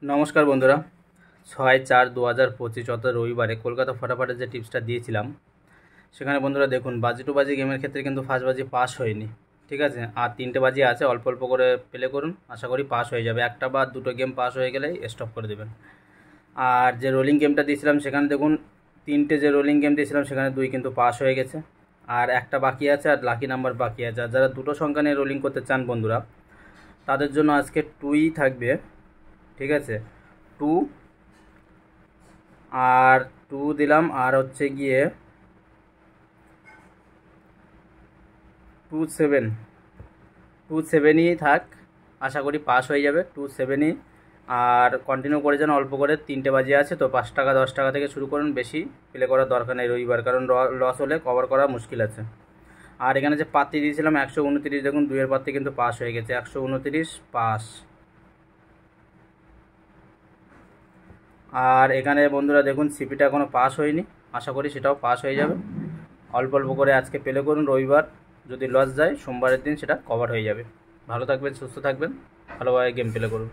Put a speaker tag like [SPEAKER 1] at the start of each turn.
[SPEAKER 1] নমস্কার বন্ধুরা, 6/4/2025 অর্থাৎ রবিবারে কলকাতা ফটাফটের যে টিপসটা দিয়েছিলাম সেখানে বন্ধুরা দেখুন, বাজি টু বাজি গেমের ক্ষেত্রে কিন্তু ফার্স্ট বাজি পাস হয়নি। ঠিক আছে, আর 3টে বাজি আছে, অল্প অল্প করে প্লে করুন, আশা করি পাস হয়ে যাবে। একটা বা দুটো গেম পাস হয়ে গেলেই স্টপ করে দেবেন। আর যে রোলিং গেমটা দিয়েছিলাম সেখানে দেখুন, 3টে যে রোলিং গেম দিয়েছিলাম সেখানে 2 কিন্তু পাস হয়ে গেছে, আর একটা বাকি আছে, আর লাকি নাম্বার বাকি আছে। আর যারা দুটো সংখ্যা নিয়ে রোলিং করতে চান বন্ধুরা, তাদের জন্য আজকে 2ই থাকবে। ঠিক আছে, 2 আর 2 দিলাম, আর হচ্ছে গিয়ে 2 7, 2 7ই থাক, আশা করি পাস হয়ে যাবে 2 7ই। আর কন্টিনিউ করে যেন অল্প করে, 3টে বাজি আছে তো 5 টাকা 10 টাকা থেকে শুরু করুন, বেশি প্লে করার দরকার নেই রবিবার, কারণ লস হলে কভার করা মুশকিল আছে। আর এখানে যে পাত্তি দিয়েছিলাম 129, দেখুন 2-এর পাত্তি কিন্তু পাস হয়ে গেছে, 129 পাস। আর এখানে বন্ধুরা দেখুন, সিপিটা এখনও পাস হয়নি, আশা করি সেটাও পাস হয়ে যাবে। অল্প অল্প করে আজকে প্লে করুন, রবিবার যদি লস যায় সোমবারের দিন সেটা কভার হয়ে যাবে। ভালো থাকবেন, সুস্থ থাকবেন, ভালোভাবে গেম প্লে করুন।